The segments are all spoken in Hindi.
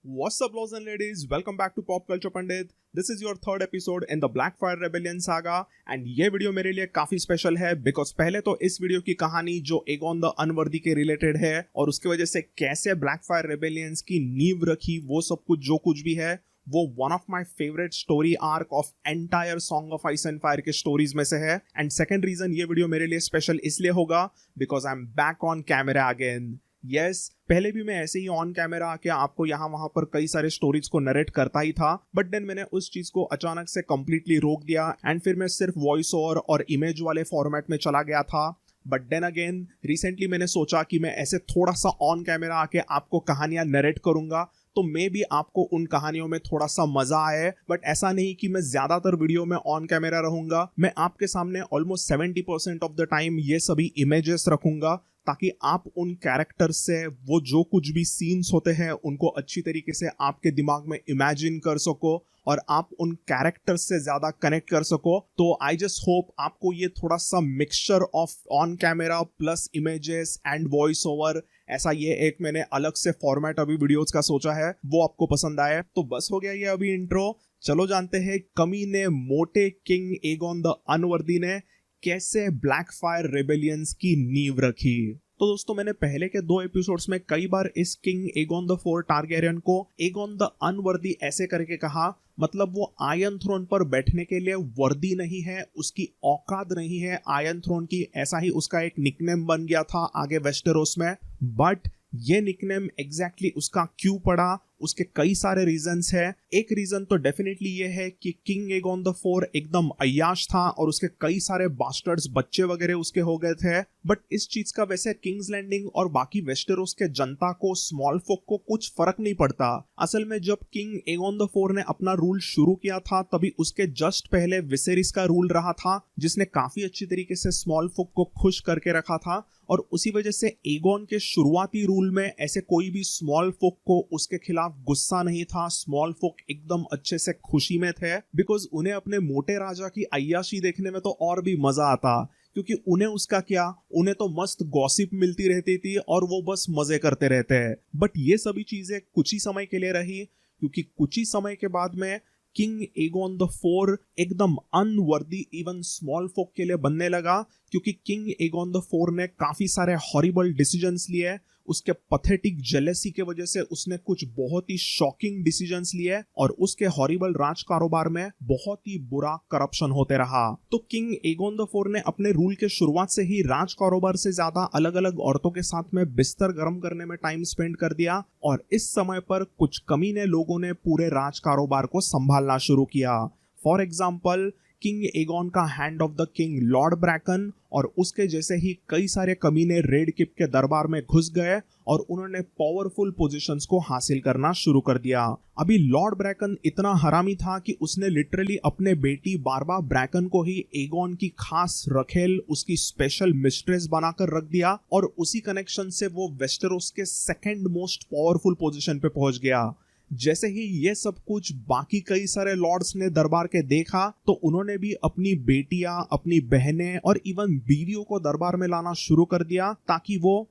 What's up, lords and ladies? Welcome back to Pop Culture Pandit. This is your third episode in the Blackfire Rebellion saga and ये वीडियो मेरे लिए काफी स्पेशल है बिकॉज पहले तो इस वीडियो की कहानी जो एगोन द अनवर्दी के रिलेटेड है और उसकी वजह से कैसे ब्लैकफायर रेबेलियंस की नींव रखी वो सब कुछ जो कुछ भी है वो one of my favourite story arc of entire song of ice and fire के स्टोरीज में से है। एंड सेकंड रीजन ये वीडियो मेरे लिए स्पेशल इसलिए होगा because I am back on camera again. Yes, पहले भी मैं ऐसे ही ऑन कैमरा आके आपको यहाँ वहां पर कई सारे स्टोरीज को नरेट करता ही था, बट देन मैंने उस चीज को अचानक से कंप्लीटली रोक दिया एंड फिर मैं सिर्फ वॉइस ओवर और इमेज वाले फॉर्मेट में चला गया था। बट देन अगेन रिसेंटली मैंने सोचा कि मैं ऐसे थोड़ा सा ऑन कैमरा आके आपको कहानियां नरेट करूंगा तो मे भी आपको उन कहानियों में थोड़ा सा मजा आए। बट ऐसा नहीं कि मैं ज्यादातर वीडियो में ऑन कैमरा रहूंगा, मैं आपके सामने ऑलमोस्ट 70% ऑफ द टाइम ये सभी इमेजेस रखूंगा ताकि आप उन कैरेक्टर से वो जो कुछ भी सीन्स होते हैं उनको अच्छी तरीके से आपके दिमाग में इमेजिन कर सको और आप उन कैरेक्टर्स से ज्यादा कनेक्ट कर सको। तो आई जस्ट होप आपको ये थोड़ा सा mixture of on camera plus images and voice over, ऐसा ये एक मैंने अलग से फॉर्मेट अभी वीडियोस का सोचा है, वो आपको पसंद आए। तो बस हो गया ये अभी इंट्रो, चलो जानते हैं कमीने मोटे किंग एगोन द अनवर्दी ने कैसे ब्लैकफायर रेबेलियंस की नींव रखी। तो दोस्तों मैंने पहले के 2 एपिसोड्स में कई बार इस king Aegon the fourth Targaryen को एगोन द अनवर्दी ऐसे करके कहा, मतलब वो आयरन थ्रोन पर बैठने के लिए वर्दी नहीं है, उसकी औकात नहीं है आयरन थ्रोन की, ऐसा ही उसका एक निकनेम बन गया था आगे वेस्टेरोस में। बट ये निकनेम एग्जैक्टली उसका क्यों पड़ा, उसके कई सारे रीजंस है। एक रीजन तो डेफिनेटली ये है कि किंग एगोन द फोर एकदम अय्याश था और उसके कई सारे बास्टर्ड्स बच्चे वगैरह उसके हो गए थे। बट इस चीज का वैसे किंग्स लैंडिंग और बाकी वेस्टेरोस के जनता को, स्मॉल फोक को कुछ फर्क नहीं पड़ता। असल में जब किंग एगोन द फोर ने अपना रूल शुरू किया था तभी उसके जस्ट पहले विसेरिस का रूल रहा था जिसने काफी अच्छी तरीके से स्मॉल फोक को खुश करके रखा था और उसी वजह से एगोन के शुरुआती रूल में ऐसे कोई भी स्मॉल फोक को उसके खिलाफ गुस्सा नहीं था। स्मॉल फोक एकदम अच्छे से खुशी में थे बिकॉज उन्हें अपने मोटे राजा की अय्याशी देखने में तो और भी मजा आता, क्योंकि उन्हें उसका क्या, उन्हें तो मस्त गॉसिप मिलती रहती थी और वो बस मजे करते रहते हैं। बट ये सभी चीजें कुछ ही समय के लिए रही, क्योंकि कुछ ही समय के बाद में किंग एगोन द फोर एकदम अनवर्दी इवन स्मॉल फोक के लिए बनने लगा, क्योंकि किंग एगोन द फोर ने काफी सारे हॉरिबल डिसीजंस लिए। उसके पथेटिक जेलेसी के वजह से उसने कुछ बहुत ही शॉकिंग डिसीजंस लिए और उसके हॉरिबल राज कारोबार में बहुत ही बुरा करप्शन होते रहा। तो किंग एगोन द फोर ने अपने रूल के शुरुआत से ही राज कारोबार से ज्यादा अलग अलग औरतों के साथ में बिस्तर गर्म करने में टाइम स्पेंड कर दिया और इस समय पर कुछ कमीने लोगों ने पूरे राज कारोबार को संभालना शुरू किया। फॉर एग्जाम्पल किंग एगोन का hand of the king Lord Bracon और उसके जैसे ही कई सारे कमीने रेड किप के दरबार में घुस गए और उन्होंने पावरफुल पोजीशंस को हासिल करना शुरू कर दिया। अभी लॉर्ड ब्रैकन इतना हरामी था कि उसने लिटरली अपने बेटी बारबा ब्रैकन को ही एगोन की खास रखेल, उसकी स्पेशल मिस्ट्रेस बनाकर रख दिया और उसी कनेक्शन से वो वेस्टेरोस के सेकंड मोस्ट पावरफुल पोजीशन पे पहुंच गया। जैसे ही ये सब कुछ बाकी कई सारे लॉर्ड्स ने दरबार के देखा तो उन्होंने भी अपनी बेटियां, अपनी बहनें और इवन बीवियों को दरबार में लाना शुरू कर दिया ताकि वो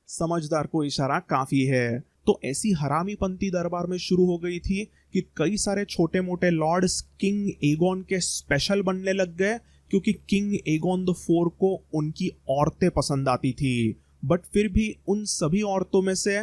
समझदार को इशारा काफी है। तो ऐसी हरामीपंती दरबार में शुरू हो गई थी कि कई सारे छोटे मोटे लॉर्ड्स किंग एगोन के स्पेशल बनने लग गए, क्योंकि किंग एगोन द फोर को उनकी औरतें पसंद आती थी। बट फिर भी उन सभी औरतों में से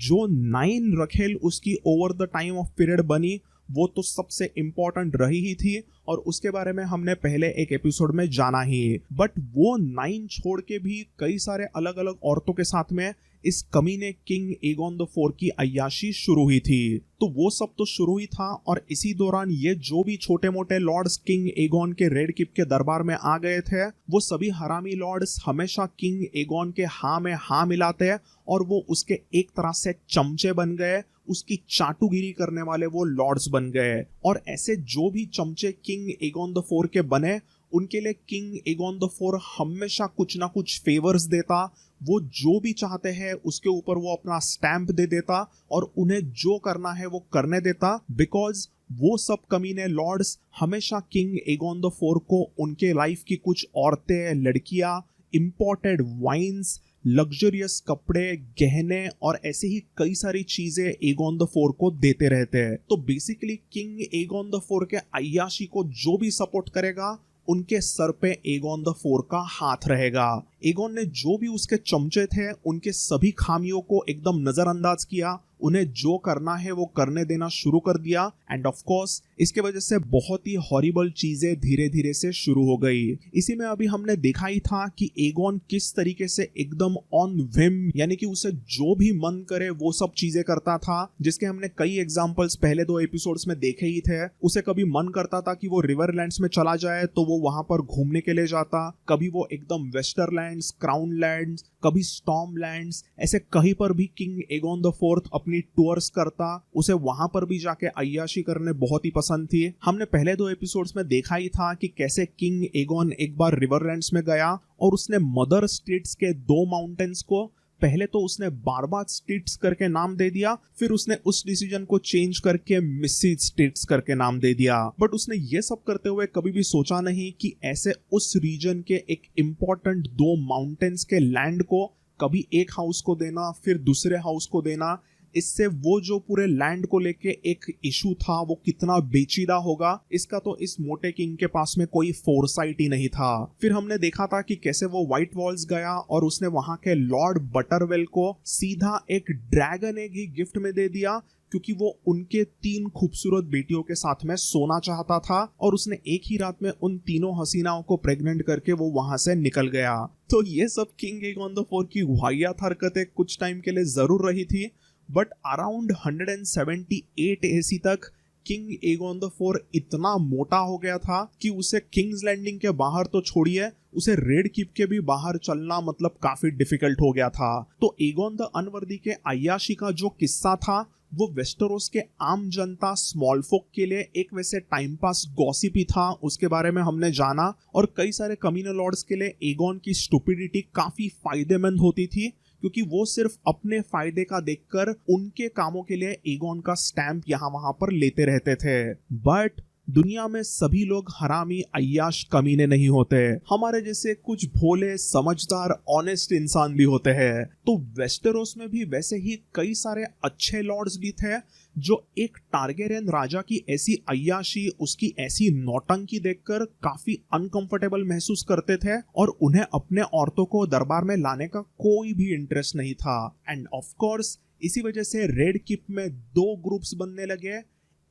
जो 9 रखेल उसकी over the time of period बनी वो तो सबसे इंपॉर्टेंट रही ही थी और उसके बारे में हमने पहले एक एपिसोड में जाना ही। बट वो 9 छोड़ के भी कई सारे अलग अलग औरतों के साथ में इस कमीने किंग एगोन द फोर की अय्याशी शुरू हुई थी। तो वो सब तो शुरू ही था और इसी दौरान ये जो भी छोटे मोटे लॉर्ड्स किंग एगोन के रेड किप के दरबार में आ गए थे वो सभी हरामी लॉर्ड्स हमेशा किंग एगोन के हाँ में हाँ मिलाते और वो उसके एक तरह से चमचे बन गए, उसकी चाटुगिरी करने वाले वो लॉर्ड्स बन गए। और ऐसे जो भी चमचे किंग एगोन द फोर के बने उनके लिए किंग एगोन द फोर हमेशा कुछ ना कुछ फेवर्स देता, वो जो भी चाहते हैं उसके ऊपर वो अपना स्टैंप दे देता और उन्हें जो करना है वो करने देता, बिकॉज वो सब कमीने लॉर्ड्स हमेशा किंग एगोन द फोर को उनके लाइफ की कुछ औरतें, लड़कियां, इंपोर्टेड वाइन्स, लग्जरियस कपड़े, गहने और ऐसे ही कई सारी चीजें एगोन द फोर को देते रहते हैं। तो basically king Aegon the four के अय्याशी को जो भी सपोर्ट करेगा उनके सर पे एगोन द फोर का हाथ रहेगा। एगोन ने जो भी उसके चमचे थे उनके सभी खामियों को एकदम नजरअंदाज किया, उन्हें जो करना है वो करने देना शुरू कर दिया। एंड ऑफ कोर्स इसके वजह से बहुत ही हॉरिबल चीजें धीरे धीरे से शुरू हो गई। इसी में अभी हमने देखा ही था कि एगोन किस तरीके से एकदम ऑन विम, यानी कि उसे जो भी मन करे वो सब चीजें करता था, जिसके हमने कई एग्जांपल्स पहले 2 एपिसोड्स में देखे ही थे। उसे कभी मन करता था कि वो रिवरलैंड्स में चला जाए तो वो वहां पर घूमने के लिए जाता, कभी वो एकदम वेस्टरलैंड्स, क्राउन लैंड्स, कभी स्टॉर्म लैंड्स, ऐसे कहीं पर भी किंग एगोन द फोर्थ अपनी टूर्स करता। उसे वहां पर भी जाके अय्याशी करने बहुत ही पसंद थी। हमने पहले 2 एपिसोड्स में देखा ही था कि कैसे किंग एगोन एक बार रिवरलैंड्स में गया और उसने मदर स्टेट्स के 2 माउंटेन्स को पहले तो उसने बारबात स्टेट्स करके नाम दे दिया, फिर उसने उस डिसीजन को चेंज करके मिस्सी स्टेट्स करके नाम दे दिया। बट उसने ये सब करते हुए कभी भी सोचा नहीं कि ऐसे उस रीजन के एक इम्पोर्टेंट 2 माउंटेन्स के लैंड को कभी एक हाउस को देना, फिर दूसरे हाउस को देना, इससे वो जो पूरे लैंड को लेके एक इशू था वो कितना बेचीदा होगा, इसका तो इस मोटे किंग के पास में कोई फोरसाइट ही नहीं था। फिर हमने देखा था कि कैसे वो व्हाइट वॉल्स गया और उसने वहां के लॉर्ड बटरवेल को सीधा एक ड्रैगन एग ही गिफ्ट में दे दिया, क्योंकि वो उनके 3 खूबसूरत बेटियों के साथ में सोना चाहता था और उसने एक ही रात में उन तीनों हसीनाओं को प्रेग्नेंट करके वो वहां से निकल गया। तो ये सब किंग एगोन द फोर की वाहियात हरकतें कुछ टाइम के लिए जरूर रही थी, बट अराउंड 178 एसी तक किंग एगोन द फोर इतना मोटा हो गया था कि उसे किंग्स लैंडिंग के बाहर तो छोड़िए, उसे रेड कीप के भी बाहर चलना मतलब काफी डिफिकल्ट हो गया था। तो एगोन द अनवर्दी के अय्याशी का जो किस्सा था वो वेस्टरोस के आम जनता, स्मॉल फोक के लिए एक वैसे टाइम पास गॉसिप ही था, उसके बारे में हमने जाना। और कई सारे कम्युनल लॉर्ड्स के लिए एगोन की स्टुपिडिटी काफी फायदेमंद होती थी, क्योंकि वो सिर्फ अपने फायदे का देखकर उनके कामों के लिए एगोन का स्टैंप यहाँ वहां पर लेते रहते थे। बट दुनिया में सभी लोग हरामी, अय्याश, कमीने नहीं होते। हमारे जैसे कुछ भोले, समझदार, ऑनेस्ट इंसान भी होते हैं। तो वेस्टेरोस में भी वैसे ही कई सारे अच्छे लॉर्ड्स भी थे जो एक टारगेरियन राजा की ऐसी अय्याशी, उसकी ऐसी नौटंकी देखकर काफी अनकंफर्टेबल महसूस करते थे और उन्हें अपने औरतों को दरबार में लाने का कोई भी इंटरेस्ट नहीं था। एंड ऑफ कोर्स इसी वजह से रेड कीप में 2 ग्रुप्स बनने लगे।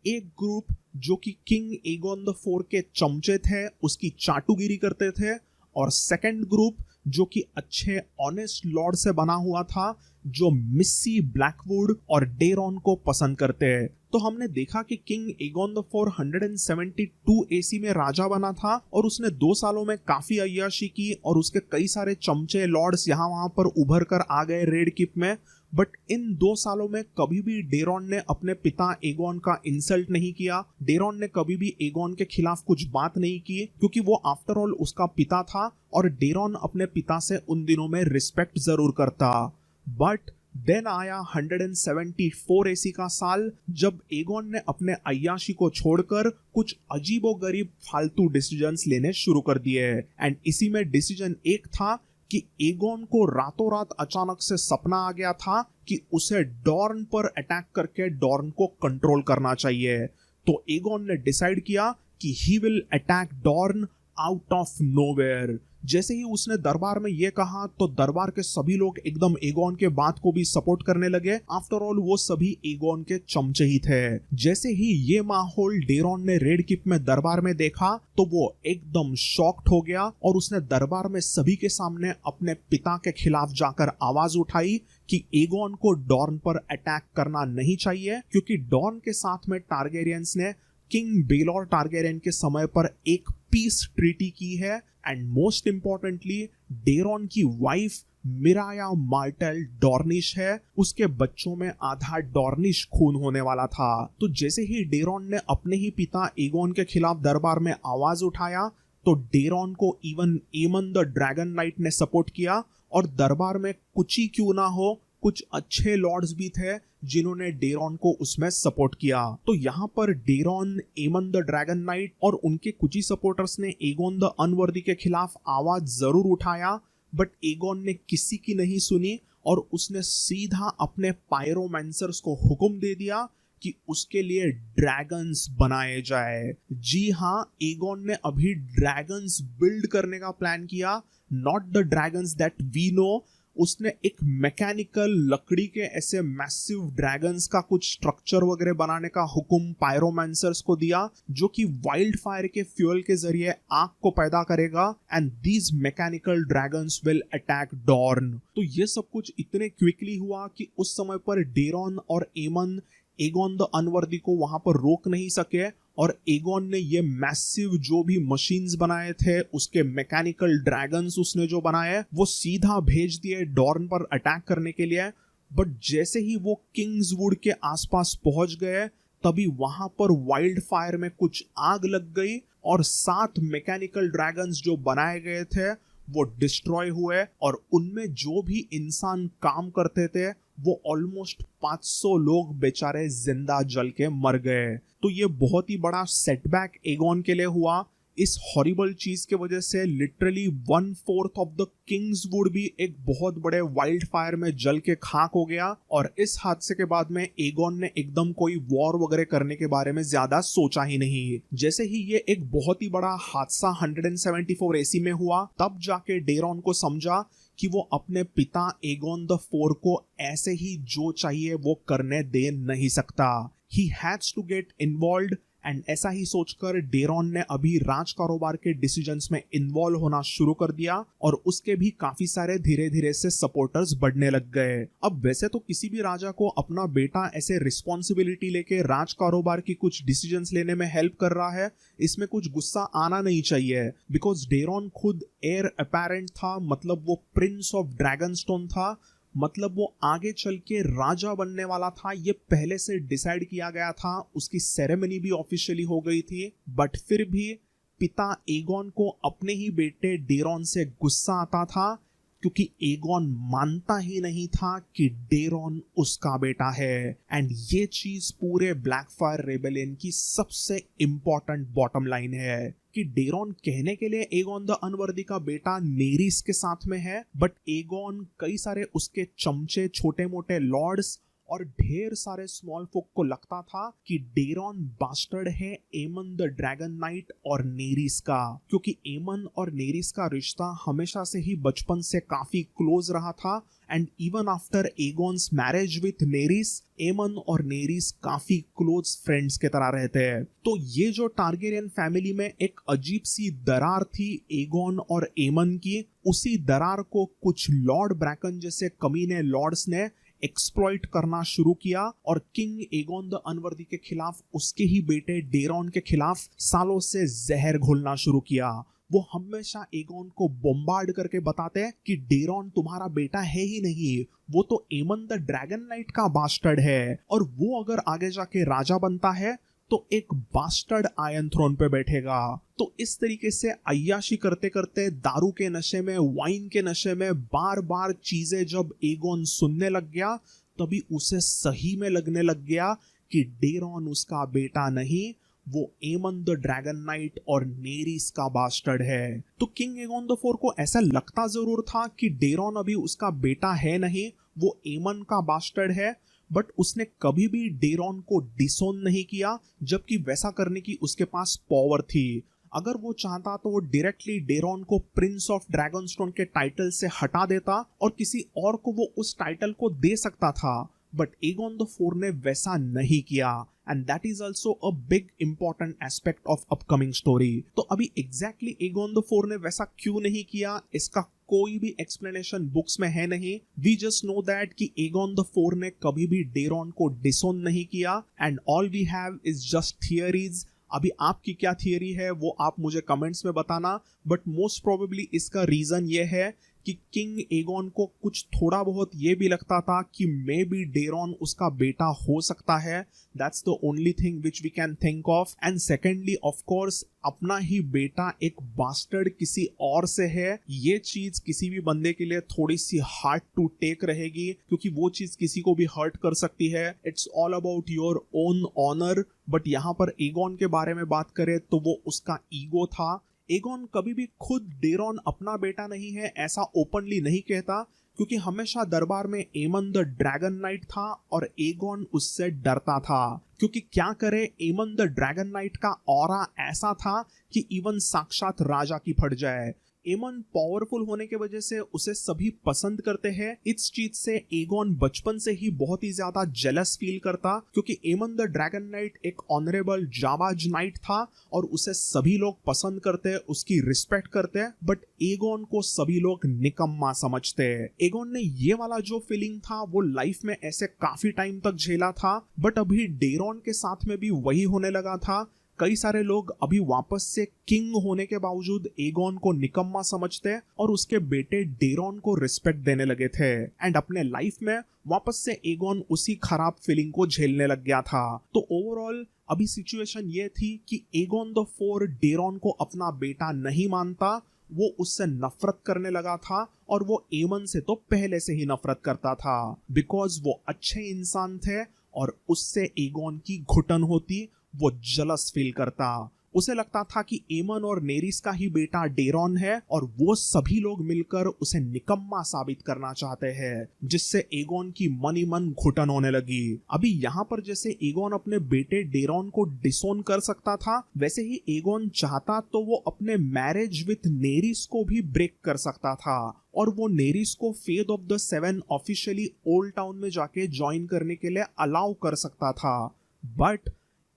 एक ग्रुप जो कि किंग एगोन द फोर के चमचे थे, उसकी चाटुगिरी करते थे, और सेकंड ग्रुप जो कि अच्छे ऑनेस्ट लॉर्ड से बना हुआ था, जो मिस्सी, ब्लैकवुड और डेरॉन को पसंद करते हैं। तो हमने देखा कि king Aegon the four 172 AC में राजा बना था और उसने 2 सालों में काफी अय्याशी की और उसके कई सारे चमचे लॉर्ड्स यहाँ वहां पर उभर कर आ गए रेड कीप में। बट इन 2 सालों में कभी भी डेरॉन ने अपने पिता एगोन का इंसल्ट नहीं किया। डेरॉन ने कभी भी एगोन के खिलाफ कुछ बात नहीं की, क्योंकि वो आफ्टर ऑल उसका पिता था और डेरॉन अपने पिता से उन दिनों में रिस्पेक्ट जरूर करता। बट देन आया 174 एसी का साल, जब एगोन ने अपने अय्याशी को छोड़कर कुछ अजीबोगरीब फालतू डिसीजंस लेने शुरू कर दिए। एंड इसी में डिसीजन एक था कि एगोन को रातों रात अचानक से सपना आ गया था कि उसे डॉर्न पर अटैक करके डॉर्न को कंट्रोल करना चाहिए। तो एगोन ने डिसाइड किया कि he will attack Dorne out of nowhere. जैसे ही उसने दरबार में ये कहा तो दरबार के सभी लोग एकदम एगोन के बात को भी सपोर्ट करने लगे। आफ्टर ऑल वो सभी एगोन के चमचे ही थे। जैसे ही ये माहौल डेरॉन ने रेड कीप में दरबार में देखा तो वो एकदम शॉक्ड हो गया और उसने दरबार में सभी के सामने अपने पिता के खिलाफ जाकर आवाज उठाई कि एगोन को डॉर्न पर अटैक करना नहीं चाहिए, क्योंकि डॉर्न के साथ में टारगेरियंस ने किंग बेलोर टारगेरियन के समय पर एक पीस ट्रीटी की है। एंड मोस्ट इंपॉर्टेंटली डेरॉन की वाइफ मिराया मार्टेल डॉर्निश है, उसके बच्चों में आधा डॉर्निश खून होने वाला था। तो जैसे ही डेरॉन ने अपने ही पिता एगोन के खिलाफ दरबार में आवाज उठाया तो डेरॉन को इवन एमन द ड्रैगन नाइट ने सपोर्ट किया और दरबार में कुछ ही क्यों ना हो, कुछ अच्छे लॉर्ड्स भी थे जिन्होंने डेरॉन को उसमें सपोर्ट किया। तो यहाँ पर डेरॉन, एमन द ड्रैगन नाइट और उनके कुछ ही सपोर्टर्स ने एगोन द अनवर्दी के खिलाफ आवाज जरूर उठाया, बट एगोन ने किसी की नहीं सुनी और उसने सीधा अपने पायरोमैंसर्स को हुक्म दे दिया कि उसके लिए ड्रैगन्स बनाए जाए। जी हाँ, एगोन ने अभी ड्रैगन्स बिल्ड करने का प्लान किया, not the dragons that we know. उसने एक मैकेनिकल लकड़ी के ऐसे मैसिव ड्रैगन्स का कुछ स्ट्रक्चर वगैरह बनाने का हुक्म पायरोमैंसर्स को दिया, जो कि वाइल्ड फायर के फ्यूल के जरिए आग को पैदा करेगा and these mechanical dragons will attack Dorne. तो ये सब कुछ इतने क्विकली हुआ कि उस समय पर डेरॉन और एमन एगोन द अनवर्दी को वहां पर रोक नहीं सके और एगोन ने ये मैसिव जो भी मशीन्स बनाए थे, उसके मैकेनिकल ड्रैगन्स उसने जो बनाए, वो सीधा भेज दिए डॉर्न पर अटैक करने के लिए। बट जैसे ही वो किंग्सवुड के आसपास पहुंच गए, तभी वहां पर वाइल्ड फायर में कुछ आग लग गई और 7 मैकेनिकल ड्रैगन्स जो बनाए गए थे वो डिस्ट्रॉय हुए और उनमें जो भी इंसान काम करते थे वो ऑलमोस्ट 500 लोग बेचारे जिंदा जल के मर गए। तो ये बहुत ही बड़ा सेटबैक एगोन के लिए हुआ। इस हॉरिबल चीज के वजह से लिटरली 1/4 ऑफ द किंग्सवुड भी एक बहुत बड़े वाइल्ड फायर में जल के खाक हो गया और इस हादसे के बाद में एगोन ने एकदम कोई वॉर वगैरह करने के बारे में ज्यादा सोचा ही नहीं। जैसे ही ये एक बहुत ही बड़ा हादसा 174 एसी में हुआ, तब जाके डेरॉन को समझा कि वो अपने पिता एगोन द 4 को ऐसे ही जो चाहिए वो करने दे नहीं सकता। He has to get involved and ऐसा ही सोचकर डेरॉन ने अभी राज कारोबार के डिसीजंस में इन्वॉल्व होना शुरू कर दिया और उसके भी काफी सारे धीरे धीरे से सपोर्टर्स बढ़ने लग गए। अब वैसे तो किसी भी राजा को अपना बेटा ऐसे रिस्पॉन्सिबिलिटी लेके राज कारोबार की कुछ डिसीजंस लेने में हेल्प कर रहा है, इसमें कुछ गुस्सा आना नहीं चाहिए, बिकॉज डेरॉन खुद एयर अपैरेंट था, मतलब वो प्रिंस ऑफ ड्रैगनस्टोन था, मतलब वो आगे चल के राजा बनने वाला था। ये पहले से डिसाइड किया गया था, उसकी सेरेमनी भी ऑफिशियली हो गई थी। बट फिर भी पिता एगोन को अपने ही बेटे डेरॉन से गुस्सा आता था, क्योंकि एगोन मानता ही नहीं था कि डेरॉन उसका बेटा है। एंड ये चीज पूरे ब्लैकफायर रेबेलियन की सबसे इंपॉर्टेंट बॉटम लाइन है कि डेरॉन कहने के लिए एगोन द अनवर्दी का बेटा नेरिस के साथ में है, बट एगोन कई सारे उसके चमचे, छोटे मोटे लॉर्ड्स और ढेर सारे स्मॉल फोक को लगता था कि डेरॉन बास्टर्ड है एमन द ड्रैगन नाइट और नेरिस का, क्योंकि एमन और नेरिस का रिश्ता हमेशा से ही बचपन से काफी क्लोज रहा था। And even after Aegon's marriage with Naerys, Aemon और नेरिस काफी क्लोज फ्रेंड्स के तरह रहते हैं। तो ये जो टारगेरियन फैमिली में एक अजीब सी दरार थी एगोन और एमन की, उसी दरार को कुछ लॉर्ड ब्रैकन जैसे कमीने लॉर्ड्स ने एक्सप्लॉइट करना शुरू किया और किंग एगोन द अनवर्दी के खिलाफ उसके ही बेटे डेरॉन के खिलाफ सालों से जहर घोलना शुरू किया। वो हमेशा एगोन को बॉम्बार्ड करके बताते कि डेरॉन तुम्हारा बेटा है ही नहीं, वो तो एमन द ड्रैगन नाइट का बास्टर्ड है, और वो अगर आगे जाके राजा बनता है तो एक बास्टर्ड आयरन थ्रोन पे बैठेगा। तो इस तरीके से अय्याशी करते करते, दारू के नशे में, वाइन के नशे में बार बार चीजें जब एगोन सुनने लग गया, तभी उसे सही में लगने लग गया कि डेरॉन उसका बेटा नहीं, वो एमन द ड्रैगन नाइट और नेरिस का बास्टर्ड है। तो किंग एगोन द 4 को ऐसा लगता जरूर था कि डेरॉन अभी उसका बेटा है नहीं, वो एमन का बास्टर्ड है, बट उसने कभी भी डेरॉन को डिसोन नहीं किया, जबकि वैसा करने की उसके पास पावर थी। अगर वो चाहता तो वो डायरेक्टली डेरॉन को प्रिंस ऑफ ड्रैगनस्टोन के टाइटल से हटा देता और किसी और को वो उस टाइटल को दे सकता था, बट एगोन द 4 ने वैसा नहीं किया। And that is also a big important aspect of upcoming story. तो अभी एग्जैक्टली एगोन द 4 ने वैसा क्यों नहीं किया, इसका कोई भी एक्सप्लेनेशन बुक्स में है नहीं। वी जस्ट नो दैट कि एगोन द 4 ने कभी भी डेरॉन को डिसोन नहीं किया, and all we have is just theories. अभी आपकी क्या थियरी है वो आप मुझे कमेंट्स में बताना, बट मोस्ट प्रोबेबली इसका रीजन ये है कि किंग एगोन को कुछ थोड़ा बहुत ये भी लगता था कि मे बी डेरॉन उसका बेटा हो सकता है। That's the only thing which we can think of. And secondly of course अपना ही बेटा एक बास्टर्ड किसी और से है, ये चीज किसी भी बंदे के लिए थोड़ी सी हार्ड टू टेक रहेगी, क्योंकि वो चीज किसी को भी हर्ट कर सकती है। It's all about your own honour. But यहाँ पर एगोन के बारे में बात करें तो वो उसका ईगो था। एगोन कभी भी खुद डेरॉन अपना बेटा नहीं है ऐसा ओपनली नहीं कहता, क्योंकि हमेशा दरबार में एमन द ड्रैगन नाइट था और एगोन उससे डरता था, क्योंकि क्या करे, एमन द ड्रैगन नाइट का ऑरा ऐसा था कि इवन साक्षात राजा की फट जाए। एमन पावरफुल होने के वजह से उसे सभी पसंद करते हैं। इस चीज से एगोन बचपन से ही बहुत ही ज्यादा जेलस फील करता, क्योंकि एमन द ड्रैगन नाइट एक ऑनरेबल जाबाज नाइट था और उसे सभी लोग पसंद करते, उसकी रिस्पेक्ट करते, बट एगोन को सभी लोग निकम्मा समझते। एगोन ने ये वाला जो फीलिंग था वो लाइफ में ऐसे काफी टाइम तक झेला था, बट अभी डेरॉन के साथ में भी वही होने लगा था। कई सारे लोग अभी वापस से किंग होने के बावजूद एगोन को निकम्मा समझते और उसके बेटे डेरॉन को रिस्पेक्ट देने लगे थे, एंड अपने लाइफ में वापस से एगोन उसी खराब फीलिंग को झेलने लग गया था। तो ओवरऑल अभी सिचुएशन ये थी कि एगोन द फोर डेरॉन को अपना बेटा नहीं मानता, वो उससे नफरत करने लगा था, और वो एमन से तो पहले से ही नफरत करता था, बिकॉज वो अच्छे इंसान थे और उससे एगोन की घुटन होती, वो जलस फील करता। उसे लगता था कि एमन और नेरिस का ही बेटा डेरॉन है और वो सभी लोग मिलकर उसे निकम्मा साबित करना चाहते हैं, जिससे एगोन की मन ही मन घुटन होने लगी। अभी यहाँ पर जैसे एगोन अपने बेटे डेरॉन को डिसोन कर सकता था, वैसे ही एगोन चाहता तो वो अपने मैरिज विथ नेरिस को भी ब्रेक कर सकता था, और वो नेरिस को faith of the seven officially old town में जाके ज्वाइन करने के लिए अलाउ कर सकता था। बट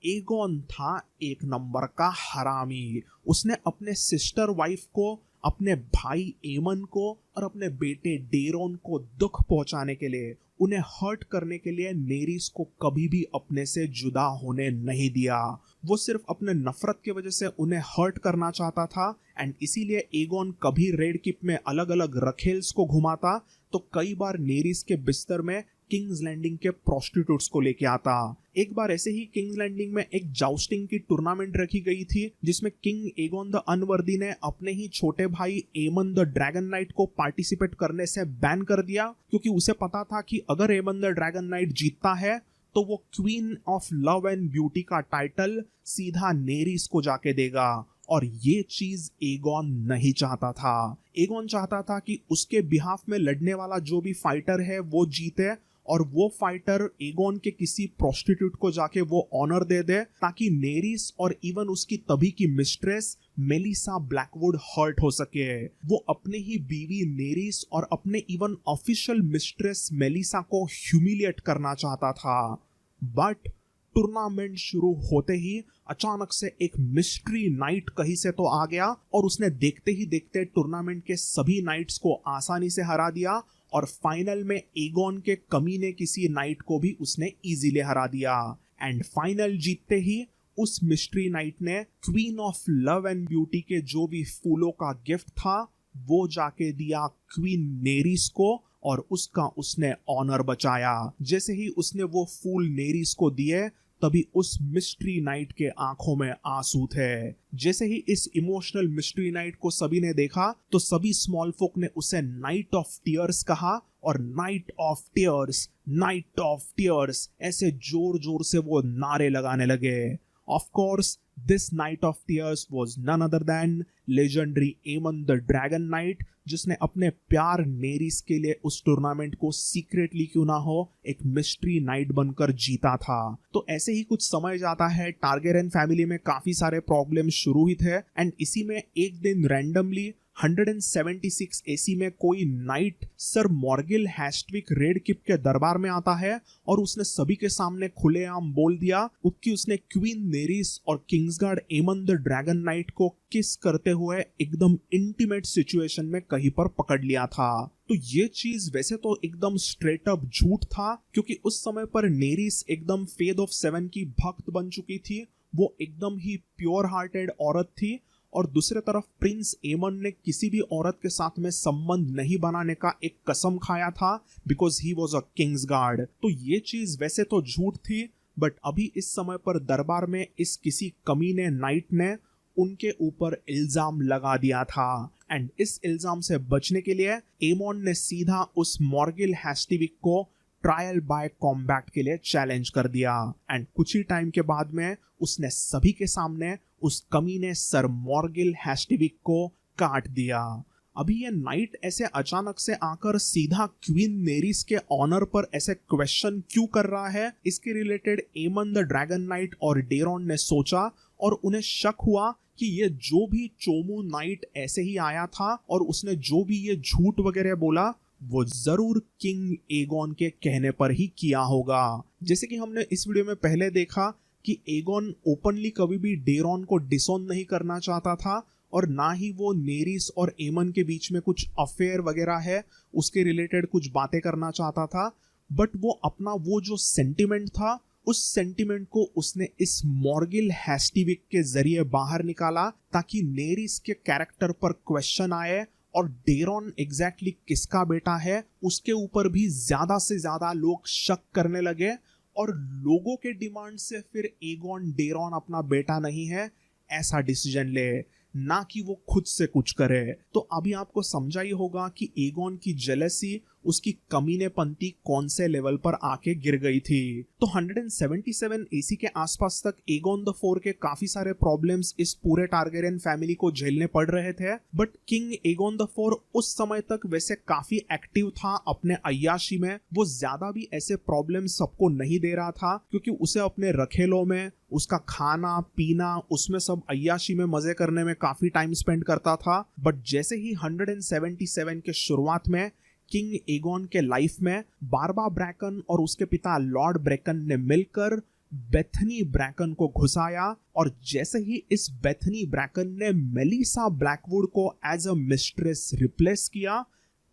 एगोन था एक नंबर का हरामी। उसने अपने सिस्टर वाइफ को, अपने भाई एमन को और अपने बेटे डेरॉन को दुख पहुंचाने के लिए, उन्हें हर्ट करने के लिए नेरिस को कभी भी अपने से जुदा होने नहीं दिया। वो सिर्फ अपने नफरत की वजह से उन्हें हर्ट करना चाहता था, एंड इसीलिए एगोन कभी रेड किप में अलग अलग रखेल्स को घुमाता तो कई बार नेरिस के बिस्तर में किंग्स लैंडिंग के प्रोस्टिट्यूट्स को लेके आता। एक बार ऐसे ही किंग्स लैंडिंग में एक जाउस्टिंग की टूर्नामेंट रखी गई थी, जिसमें किंग एगोन द अनवर्दी ने अपने ही छोटे भाई एमन द ड्रैगन नाइट को पार्टिसिपेट करने से बैन कर दिया, क्योंकि उसे पता था कि अगर एमन द ड्रैगन नाइट जीतता है तो वो queen of love and beauty का टाइटल सीधा नेरिस को जाके देगा, और ये चीज एगोन नहीं चाहता था। एगोन चाहता था कि उसके बिहाफ में लड़ने वाला जो भी फाइटर है वो जीते, और वो फाइटर एगोन के किसी प्रोस्टिट्यूट को जाके वो ऑनर दे दे, ताकि नेरिस और इवन उसकी तभी की मिस्ट्रेस मेलिसा ब्लैकवुड हर्ट हो सके। वो अपने ही बीवी नेरिस और अपने इवन ऑफिशियल मिस्ट्रेस मेलिसा को ह्यूमिलिएट करना चाहता था। बट टूर्नामेंट शुरू होते ही अचानक से एक मिस्ट्री नाइट कहीं से तो आ गया, और उसने देखते ही देखते टूर्नामेंट के सभी नाइट्स को आसानी से हरा दिया, और फाइनल में एगोन के कमीने किसी नाइट को भी उसने इजीली हरा दिया। एंड फाइनल जीतते ही उस मिस्ट्री नाइट ने queen of love and beauty के जो भी फूलों का गिफ्ट था वो जाके दिया क्वीन नेरिस को, और उसका उसने ऑनर बचाया। जैसे ही उसने वो फूल नेरिस को दिए, तभी उस मिस्ट्री नाइट के आंखों में आंसू थे। जैसे ही इस इमोशनल मिस्ट्री नाइट को सभी ने देखा तो सभी स्मॉल फोक ने उसे नाइट ऑफ टीयर्स कहा, और knight of tears, knight of tears ऐसे जोर जोर से वो नारे लगाने लगे। Of course this knight of tears was none other than legendary Aemon the dragon knight, जिसने अपने प्यार नेरिस के लिए उस टूर्नामेंट को सीक्रेटली क्यों ना हो एक मिस्ट्री नाइट बनकर जीता था। तो ऐसे ही कुछ समय जाता है, टारगेरियन फैमिली में काफी सारे प्रॉब्लम शुरू हुए थे, एंड इसी में एक दिन रैंडमली 176 एसी में कोई नाइट सर मॉर्गिल हैस्टविक रेड किप के दरबार में आता है, और उसने सभी के सामने खुलेआम बोल दिया कि उसने क्वीन नेरिस और किंग्सगार्ड एमन द ड्रैगन नाइट को किस करते हुए एकदम इंटीमेट सिचुएशन में कहीं पर पकड़ लिया था। तो ये चीज वैसे तो एकदम स्ट्रेट अप झूठ था, क्योंकि उस समय पर नेरिस एकदम फेथ ऑफ सेवन की भक्त बन चुकी थी, वो एकदम ही प्योर हार्टेड औरत थी, और दूसरे तरफ प्रिंस एमन ने किसी भी औरत के साथ में संबंध नहीं बनाने का एक कसम खाया था, because he was a Kings guard. तो ये चीज वैसे तो झूठ थी, बट अभी इस समय पर दरबार में इस किसी कमीने नाइट ने उनके ऊपर इल्जाम लगा दिया था, एंड इस इल्जाम से बचने के लिए एमोन ने सीधा उस मॉर्गिल हैस्टिविक को ट्रायल बाय कॉम्बैट के लिए चैलेंज कर दिया एंड कुछ ही टाइम के बाद में उसने सभी के सामने उस कमीने सर मॉर्गिल हैस्टिविक को काट दिया। अभी ये नाइट ऐसे अचानक से आकर सीधा क्वीन नेरिस के ऑनर पर ऐसे क्वेश्चन क्यों कर रहा है, इसके रिलेटेड एमन द ड्रैगन नाइट और डेरॉन ने सोचा और उन्हें शक हुआ कि ये जो भी चोमू नाइट ऐसे ही आया था और उसने जो भी ये झूठ वगैरह बोला वो जरूर किंग एगोन के कहने पर ही किया होगा। जैसे कि हमने इस वीडियो में पहले देखा कि एगोन ओपनली कभी भी डेरॉन को डिसोन नहीं करना चाहता था और ना ही वो नेरिस और एमन के बीच में कुछ अफेयर वगैरह है उसके रिलेटेड कुछ बातें करना चाहता था, बट वो अपना वो जो सेंटिमेंट था उस सेंटिमेंट को उसने इस मॉर्गिल हैस्टिविक के जरिए बाहर निकाला ताकि नेरिस के कैरेक्टर पर क्वेश्चन आए और डेरॉन एग्जैक्टली किसका बेटा है उसके ऊपर भी ज्यादा से ज्यादा लोग शक करने लगे और लोगों के डिमांड से फिर एगोन डेरॉन अपना बेटा नहीं है ऐसा डिसीजन ले, ना कि वो खुद से कुछ करे। तो अभी आपको समझा ही होगा कि एगोन की जेलसी उसकी कमीनेपंती कौन से लेवल पर आके गिर गई थी। तो 177 एसी के आसपास तक एगोन द फोर के काफी सारे प्रॉब्लम्स इस पूरे टारगेरियन फैमिली को झेलने पड़ रहे थे, but king Aegon the four उस समय तक वैसे काफी एक्टिव था अपने अय्याशी में। वो ज्यादा भी ऐसे प्रॉब्लम सबको नहीं दे रहा था क्योंकि उसे अपने रखेलों में उसका खाना पीना उसमें सब अय्याशी में मजे करने में काफी टाइम स्पेंड करता था। बट जैसे ही 177 के शुरुआत में किंग एगोन के लाइफ में बारबा ब्रैकन और उसके पिता लॉर्ड ब्रैकन ने मिलकर बेथनी ब्रैकन को घुसाया और जैसे ही इस बेथनी ब्रैकन ने मेलिसा ब्लैकवुड को एज अ मिस्ट्रेस रिप्लेस किया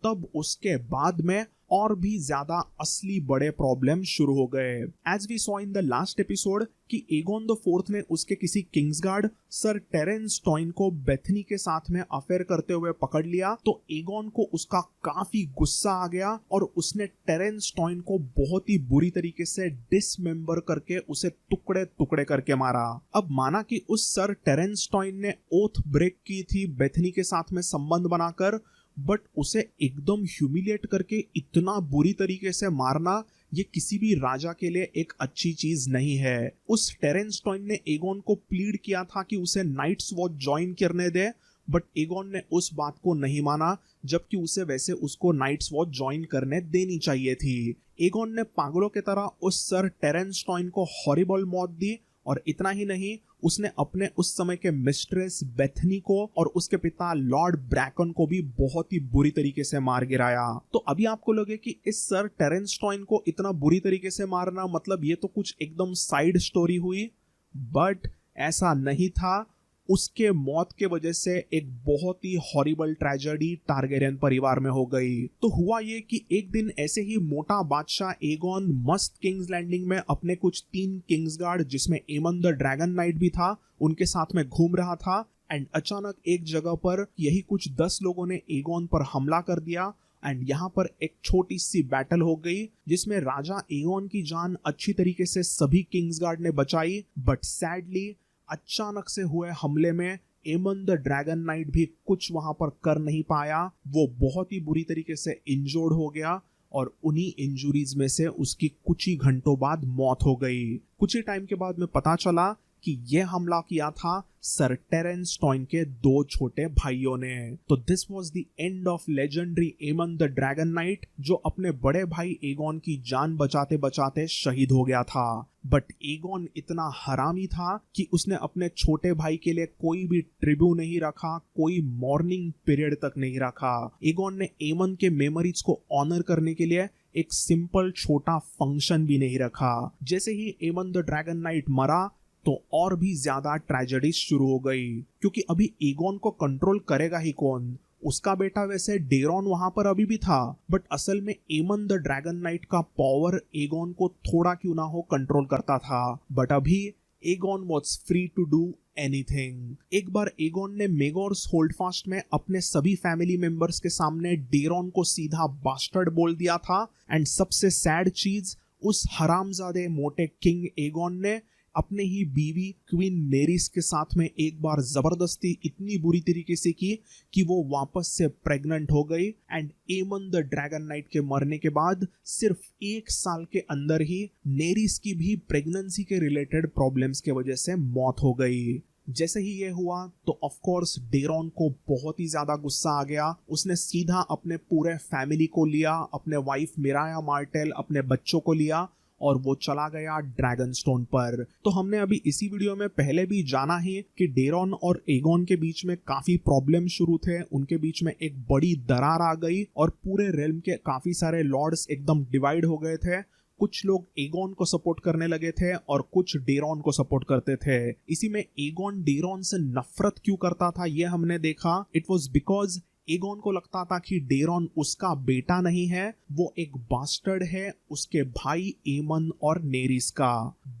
तब उसके बाद में और भी ज्यादा असली बड़े प्रॉब्लम शुरू हो गए। As we saw in the last episode कि एगोन द फोर्थ ने उसके किसी किंग्सगार्ड सर टेरेंस टॉइन को बेथनी के साथ में अफेयर करते हुए पकड़ लिया तो एगोन को उसका काफी गुस्सा आ गया और उसने टेरेंस टॉइन को बहुत ही बुरी तरीके से डिसमेंबर करके उसे टुकड़े टुकड़े करके मारा। अब माना कि उस सर टेरेंस टॉइन ने ओथ ब्रेक की थी बेथनी के साथ में संबंध बनाकर, बट उसे एकदम ह्यूमिलिएट करके इतना बुरी तरीके से मारना ये किसी भी राजा के लिए एक अच्छी चीज नहीं है। उस टेरेंस टॉइन ने एगोन को प्लीड किया था कि उसे नाइट्स वॉच ज्वाइन करने दे, बट एगोन ने उस बात को नहीं माना जबकि उसे वैसे उसको नाइट्स वॉच ज्वाइन करने देनी चाहिए थी। एगोन ने पागलों की तरह उस सर टेरेंस टॉइन को हॉरिबल मौत दी और इतना ही नहीं उसने अपने उस समय के मिस्ट्रेस बेथनी को और उसके पिता लॉर्ड ब्रैकन को भी बहुत ही बुरी तरीके से मार गिराया। तो अभी आपको लगे कि इस सर टेरेंस टॉइन को इतना बुरी तरीके से मारना मतलब ये तो कुछ एकदम साइड स्टोरी हुई, बट ऐसा नहीं था। उसके मौत के वजह से एक बहुत ही हॉरिबल ट्रेजेडी टारगेरियन परिवार में हो गई। तो हुआ ये कि एक दिन ऐसे ही मोटा बादशाह एगोन मस्त किंग्स लैंडिंग में अपने कुछ 3 किंग्सगार्ड जिसमें एमन द ड्रैगन नाइट भी था उनके साथ में घूम रहा था एंड अचानक एक जगह पर यही कुछ 10 लोगों ने एगोन पर हमला कर दिया एंड यहाँ पर एक छोटी सी बैटल हो गई जिसमें राजा एगोन की जान अच्छी तरीके से सभी किंग्सगार्ड ने बचाई, बट सैडली अचानक से हुए हमले में एमन द ड्रैगन नाइट भी कुछ वहां पर कर नहीं पाया। वो बहुत ही बुरी तरीके से इंजर्ड हो गया और उन्हीं इंजुरीज में से उसकी कुछ ही घंटों बाद मौत हो गई। कुछ ही टाइम के बाद में पता चला कि यह हमला किया था सर टेरेंस टॉइन के 2 छोटे भाइयों ने। तो this was the end of legendary Aemon the dragon night जो अपने बड़े भाई एगोन की जान बचाते बचाते शहीद हो गया था। बट एगोन इतना हरामी था कि उसने अपने छोटे भाई के लिए कोई भी ट्रिब्यू नहीं रखा, कोई मॉर्निंग पीरियड तक नहीं रखा। एगोन ने एमन के मेमोरीज को ऑनर करने के लिए एक सिंपल छोटा फंक्शन भी नहीं रखा। जैसे ही एमन द ड्रैगन नाइट मरा तो और भी ज्यादा ट्रेजेडी शुरू हो गई क्योंकि अभी एगोन को कंट्रोल करेगा ही कौन। उसका बेटा वैसे डेरॉन वहां पर अभी भी था, बट असल में एमन द ड्रैगन नाइट का पावर एगोन को थोड़ा क्यों ना हो कंट्रोल करता था। बट अभी Aegon was free to do anything. एक बार एगोन ने मेगोर्स होल्डफास्ट में अपने सभी फैमिली मेंबर्स के सामने डेरॉन को सीधा बास्टर्ड बोल दिया था एंड सबसे सैड चीज उस हरामजादे मोटे किंग एगोन ने अपने ही बीवी क्वीन नेरिस के साथ में एक बार जबरदस्ती इतनी बुरी तरीके से की कि वो वापस से प्रेग्नेंट हो गई एंड एमन द ड्रैगन नाइट के मरने के बाद सिर्फ 1 साल के अंदर ही नेरिस की भी प्रेगनेंसी के रिलेटेड प्रॉब्लम्स के वजह से मौत हो गई। जैसे ही ये हुआ तो ऑफ कोर्स डेरॉन को बहुत ही ज्यादा गुस्सा आ गया। उसने सीधा अपने पूरे फैमिली को लिया, अपने वाइफ मिराया मार्टेल, अपने बच्चों को लिया और वो चला गया ड्रैगन स्टोन पर। तो हमने अभी इसी वीडियो में पहले भी जाना ही कि डेरॉन और एगोन के बीच में काफी प्रॉब्लम शुरू थे। उनके बीच में एक बड़ी दरार आ गई और पूरे रेल्म के काफी सारे लॉर्ड्स एकदम डिवाइड हो गए थे। कुछ लोग एगोन को सपोर्ट करने लगे थे और कुछ डेरॉन को सपोर्ट करते थे। इसी में एगोन डेरॉन से नफरत क्यों करता था ये हमने देखा। इट वॉज बिकॉज एगोन को लगता था कि डेरॉन उसका बेटा नहीं है, वो एक बास्टर्ड है उसके भाई एमन और नेरिस का।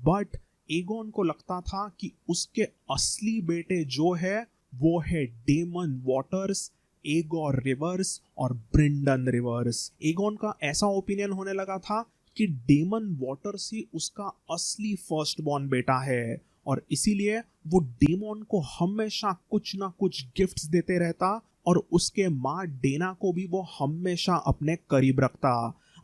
बट एगोन को लगता था कि उसके असली बेटे जो है वो है डेमन वॉटर्स, एगोर रिवर्स और ब्रिंडन रिवर्स। एगोन का ऐसा ओपिनियन होने लगा था कि डेमन वॉटर्स ही उसका असली फर्स्ट बॉर्न बेटा है और इसीलिए वो डेमन को हमेशा कुछ ना कुछ गिफ्ट्स देते रहता और उसके माँ डेना को भी वो हमेशा अपने करीब रखता।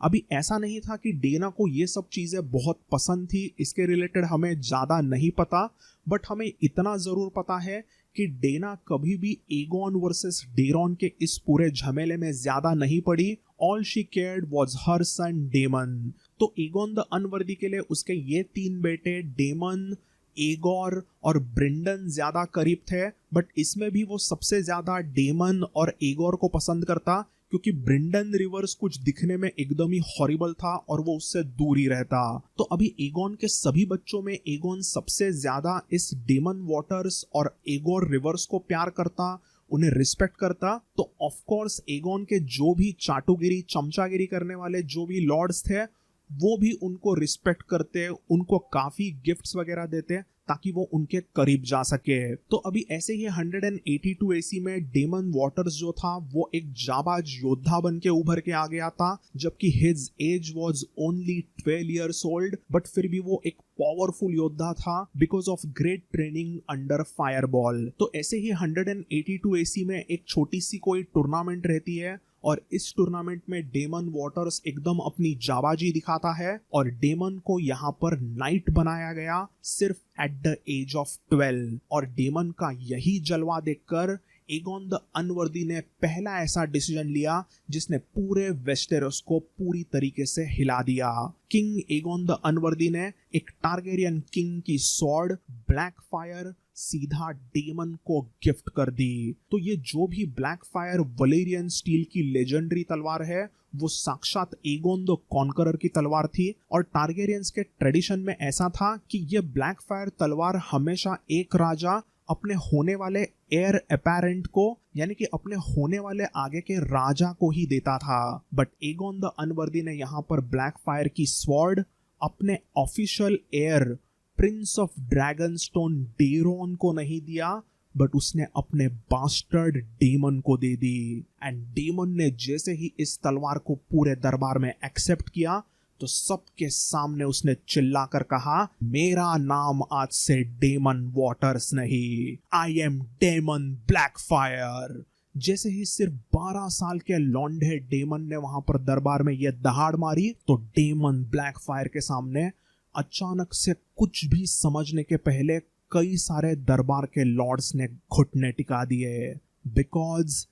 अभी ऐसा नहीं था कि डेना को ये सब चीजें बहुत पसंद थी, इसके रिलेटेड हमें ज्यादा नहीं पता, बट हमें इतना जरूर पता है कि डेना कभी भी एगोन वर्सेस डेरॉन के इस पूरे झमेले में ज्यादा नहीं पड़ी। All she cared was her son Daemon. तो एगोन द अनवर्दी के लिए उसके ये 3 बेटे डेमन, एगोर और ब्रिंडन ज्यादा करीब थे, बट इसमें भी वो सबसे ज्यादा डेमन और एगोर को पसंद करता क्योंकि ब्रिंडन रिवर्स कुछ दिखने में एकदम ही हॉरिबल था और वो उससे दूर ही रहता। तो अभी एगोन के सभी बच्चों में एगोन सबसे ज्यादा इस डेमन वॉटर्स और एगोर रिवर्स को प्यार करता, उन्हें रिस्पेक्ट करता। तो ऑफ कोर्स एगोन के जो भी चाटुगिरी चमचागिरी करने वाले जो भी लॉर्ड्स थे वो भी उनको रिस्पेक्ट करते, उनको काफी गिफ्ट्स वगैरह देते ताकि वो उनके करीब जा सके। तो अभी ऐसे ही 182 एसी में डेमन वॉटर्स जो था वो एक जाबाज योद्धा बन के उभर के आ गया था, जबकि his age was only 12 years old, but फिर भी वो एक पावरफुल योद्धा था because of great training under fireball. तो ऐसे ही 182 एसी में एक छोटी सी कोई टूर्नामेंट रहती है और इस टूर्नामेंट में डेमन वॉटर्स एकदम अपनी जाबाजी दिखाता है और डेमन को यहाँ पर नाइट बनाया गया सिर्फ एट द एज ऑफ 12। और डेमन का यही जलवा देखकर एगोन द अनवर्दी ने पहला ऐसा डिसीजन लिया जिसने पूरे वेस्टेरोस को पूरी तरीके से हिला दिया। किंग एगोन द अनवर्दी ने एक टारगेरियन किंग की स्वॉर्ड ब्लैक फायर सीधा डेमन को गिफ्ट कर दी। तो ये जो भी ब्लैक फायर वलेरियन स्टील की लेजेंडरी तलवार है वो साक्षात एगोन द कॉन्करर की तलवार थी। और टारगेरियंस के ट्रेडिशन में ऐसा था कि ये ब्लैक फायर तलवार हमेशा एक राजा अपने होने वाले एयर अपैरेंट को, यानी कि अपने होने वाले आगे के राजा को ही देता था। बट एगोन द अनवर्दी ने यहाँ पर ब्लैक फायर की स्वॉर्ड अपने official air Prince of Dragonstone डेरॉन को नहीं दिया, बट उसने अपने बास्टर्ड डेमन को दे दी। एंड डेमन ने जैसे ही इस तलवार को पूरे दरबार में एक्सेप्ट किया तो सबके सामने उसने चिल्लाकर कहा, मेरा नाम आज से डेमन वॉटर्स नहीं, I am Daemon Blackfyre. जैसे ही सिर्फ 12 साल के लौंडे डेमन ने वहां पर दरबार में यह दहाड़ मारी तो डेमन ब्लैक फायर के सामने अचानक से कुछ भी समझने के पहले कई सारे दरबार के लॉर्ड्स ने घुटने टिका दिए। Because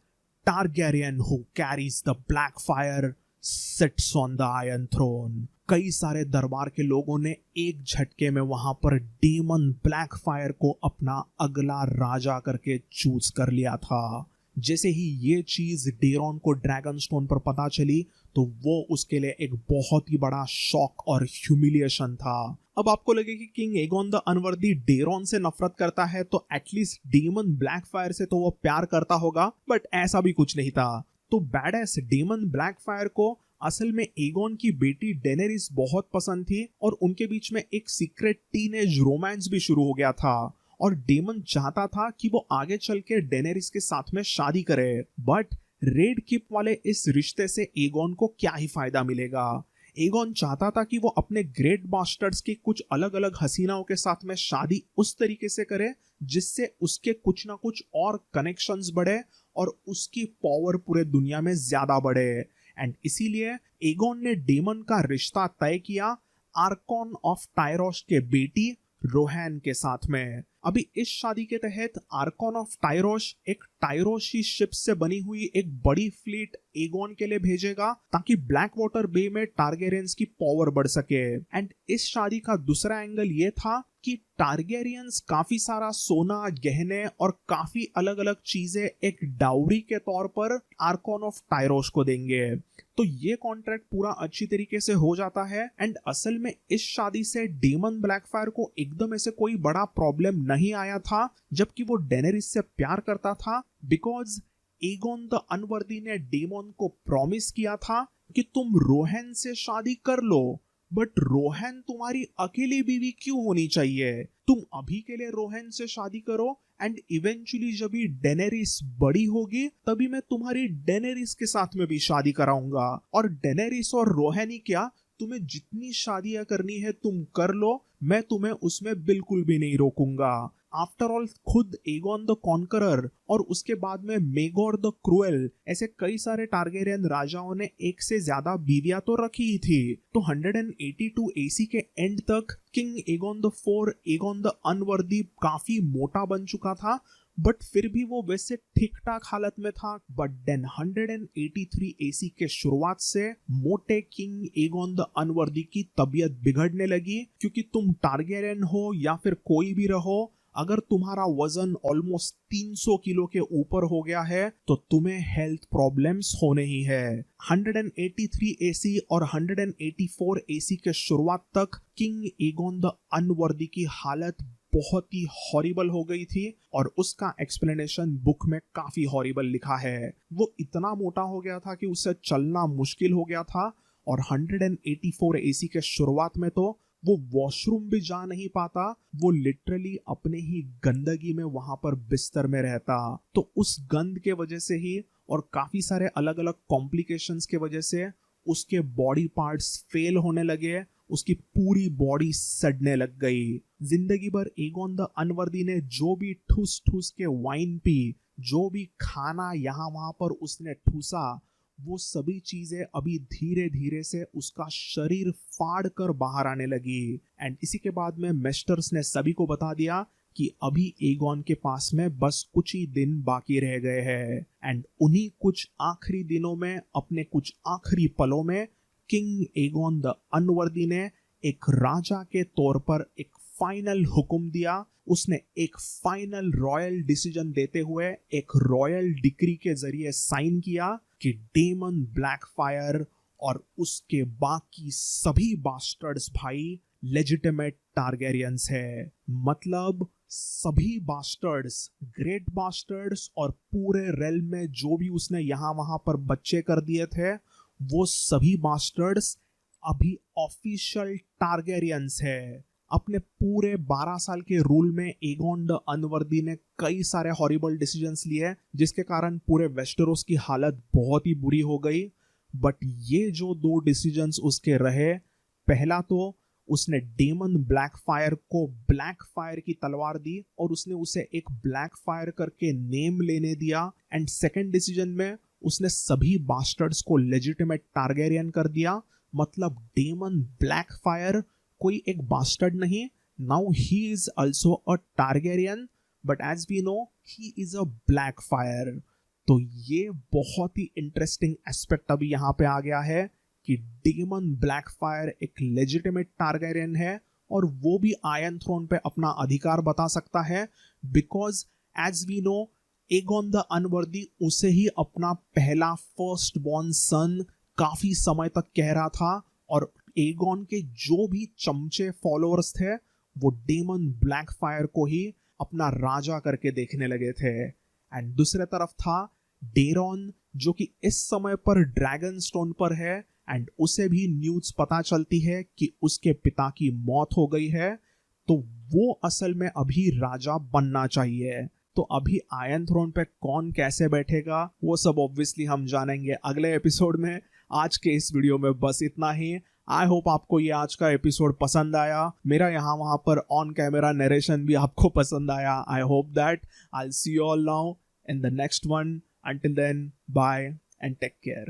Targaryen who carries the Blackfyre sits on the iron throne. कई सारे दरबार के लोगों ने एक झटके में वहां पर डेमन ब्लैक फायर को अपना अगला राजा करके चूज कर लिया था। जैसे ही ये चीज डेरॉन को ड्रैगनस्टोन पर पता चली तो वो उसके लिए एक बहुत ही बड़ा शॉक और ह्यूमिलिएशन था। अब आपको लगे कि किंग एगोन द अनवर्दी डेरॉन से नफरत करता है तो एटलीस्ट डेमन ब्लैक फायर से तो वो प्यार करता होगा, बट ऐसा भी कुछ नहीं था। तो बैडएस डेमन ब्लैक फायर को असल में एगोन की बेटी डेनेरिस बहुत पसंद थी और उनके बीच में एक सीक्रेट टीनेज रोमांस भी शुरू हो गया था और डेमन चाहता था कि वो आगे चल के डेनेरिस के साथ में शादी करे। बट रेड किप वाले इस रिश्ते से एगोन को क्या ही फायदा मिलेगा। एगोन चाहता था कि वो अपने ग्रेट बास्टर्ड्स की कुछ अलग अलग हसीनाओं के साथ में शादी उस तरीके से करे जिससे उसके कुछ ना कुछ और कनेक्शंस बढ़े और उसकी पावर पूरे दुनिया में ज्यादा बढ़े। एंड इसीलिए एगोन ने डेमन का रिश्ता तय किया आर्कॉन ऑफ टायरोस के बेटी रोहैन के साथ में। अभी इस शादी के तहत आर्कॉन ऑफ टायरोस एक टायरोसी शिप से बनी हुई एक बड़ी फ्लीट एगोन के लिए भेजेगा ताकि ब्लैक वाटर बे में टारगेरियंस की पावर बढ़ सके। एंड इस शादी का दूसरा एंगल ये था कि टारगेरियंस काफी सारा सोना, गहने और काफी अलग अलग चीजें एक डाउरी के तौर पर आर्कॉन ऑफ टायरोस को देंगे। तो ये कॉन्ट्रैक्ट पूरा अच्छी तरीके से हो जाता है। एंड असल में इस शादी से डेमन ब्लैकफायर को एकदम ऐसे कोई बड़ा प्रॉब्लम नहीं आया था जबकि वो डेनेरिस से प्यार करता था, बिकॉज एगोन द अनवर्दी ने डेमन को प्रॉमिस किया था कि तुम रोहन से शादी कर लो, बट रोहन तुम्हारी अकेली बीवी क्यों होनी चाहिए, तुम अभी के लिए रोहन से शादी करो एंड इवेंचुअली जब भी डेनेरिस बड़ी होगी तभी मैं तुम्हारी डेनेरिस के साथ में भी शादी कराऊंगा। और डेनेरिस और रोहन ही क्या, तुम्हें जितनी शादियां करनी है तुम कर लो, मैं तुम्हें उसमें बिल्कुल भी नहीं रोकूंगा। आफ्टर ऑल खुद एगोन द कॉन्करर और उसके बाद में मेगोर द क्रूएल ऐसे कई सारे टारगेरियन राजाओं ने एक से ज्यादा बीवियां तो रखी ही थी। तो 182 एसी के एंड तक king Aegon the four, Aegon the unworthy काफी मोटा बन चुका था, बट फिर भी वो वैसे ठीक ठाक हालत में था। बट देन 183 एसी के शुरुआत से मोटे किंग एगोन द अनवर्दी की तबीयत बिगड़ने लगी, क्योंकि तुम टारगेरियन हो या फिर कोई भी रहो, अगर तुम्हारा वजन ऑलमोस्ट 300 किलो के ऊपर हो गया है तो तुम्हें हेल्थ प्रॉब्लम्स होने ही है। 183 एसी और 184 एसी के शुरुआत तक किंग एगोन द अनवर्दी की हालत बहुत ही हॉरिबल हो गई थी और उसका एक्सप्लेनेशन बुक में काफी हॉरिबल लिखा है। वो इतना मोटा हो गया था कि उससे चलना मुश्किल हो गया था और 184 एसी के शुरुआत में तो वो वॉशरूम भी जा नहीं पाता, वो लिटरली अपने ही गंदगी में वहां पर बिस्तर में रहता। तो उस गंद के वजह से ही और काफी सारे अलग अलग कॉम्प्लिकेशंस के वजह से उसके बॉडी पार्ट्स फेल होने लगे, उसकी पूरी बॉडी सड़ने लग गई। जिंदगी भर एगोन द अनवर्दी ने जो भी ठूस ठूस के वाइन पी, जो भी खाना यहाँ वहां पर उसने ठूसा, वो सभी चीजें अभी धीरे धीरे से उसका शरीर फाड़ कर बाहर आने लगी। एंड इसी के बाद में मेस्टर्स ने सभी को बता दिया कि अभी एगोन के पास में बस कुछ ही दिन बाकी रह गए हैं। एंड उन्हीं कुछ आखिरी दिनों में, अपने कुछ आखिरी पलों में, किंग एगोन द अनवर्दी ने एक राजा के तौर पर एक फाइनल हुक्म दिया। उसने एक फाइनल रॉयल डिसीजन देते हुए एक रॉयल डिक्री के जरिए साइन किया कि डेमन ब्लैकफायर और उसके बाकी सभी बास्टर्ड्स भाई लेजिटिमेट टारगेरियंस है। मतलब सभी बास्टर्ड्स, ग्रेट बास्टर्ड्स और पूरे रेल में जो भी उसने यहाँ वहां पर बच्चे कर दिए थे, वो सभी बास्टर्ड्स अभी ऑफिशियल टारगेरियंस है। अपने पूरे 12 साल के रूल में एगोन द अनवर्दी ने कई सारे हॉरिबल डिसीजंस लिए जिसके कारण पूरे वेस्टेरोस की हालत बहुत ही बुरी हो गई। बट ये जो दो डिसीजंस उसके रहे, पहला तो उसने डेमन ब्लैकफायर को ब्लैकफायर की तलवार दी और उसने उसे एक ब्लैकफायर करके नेम लेने दिया। एंड सेकंड डिसीजन में उसने सभी बास्टर्ड्स को लेजिटिमेट टारगेरियन कर दिया। मतलब डेमन ब्लैकफायर कोई एक बास्टर्ड नहीं, now he is also a Targaryen, but as we know he is a Blackfyre. तो ये बहुत ही इंटरेस्टिंग एस्पेक्ट अभी यहाँ पे आ गया है कि डेमन ब्लैकफायर एक लेजिटिमेट टारगेरियन है और वो भी आयरन थ्रोन पे अपना अधिकार बता सकता है, because as we know Aegon the unworthy उसे ही अपना पहला फर्स्ट बॉर्न सन काफी समय तक कह रहा था और एगोन के जो भी चमचे फॉलोअर्स थे वो डेमन ब्लैकफायर को ही अपना राजा करके देखने लगे थे। एंड दूसरे तरफ था डेरॉन, जो कि इस समय पर ड्रैगन स्टोन पर है एंड उसे भी न्यूज़ पता चलती है कि उसके पिता की मौत हो गई है, तो वो असल में अभी राजा बनना चाहिए। तो अभी आयरन थ्रोन पे कौन कैसे बैठेगा वो सब ऑब्वियसली हम जानेंगे अगले एपिसोड में। आज के इस वीडियो में बस इतना ही। आई होप आपको ये आज का एपिसोड पसंद आया, मेरा यहाँ वहाँ पर ऑन कैमरा नरेशन भी आपको पसंद आया. I hope that. I see you all now in the next one. Until then, bye and take care.